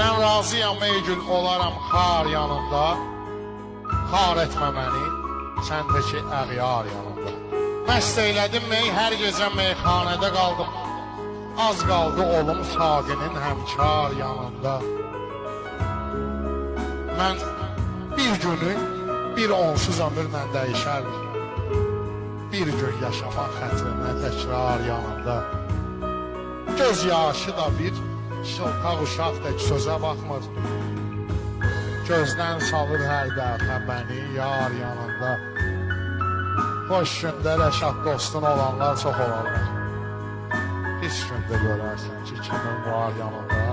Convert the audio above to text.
Mən razıyam ey gül olaram har yanında. Har etmə məni, səndəki əğyar yanında. Məst eylədim mey, hər gecə meyxanədə qaldım. Az qaldı olum Saqinin həmkar yanında. Mən bir günü bir onsuz ömürlə dəyişərdim. Bir gün yaşamaq xətrinə təkrar yanında. Göz yaşı da bir şıltaq uşaq tək sözə baxmır. Gözdən salır hər dəfə məni yar yanında. Boş gündə rəşad dostun olanlar çox olarlar. Pis gündə görərsən ki, kimin var yanında.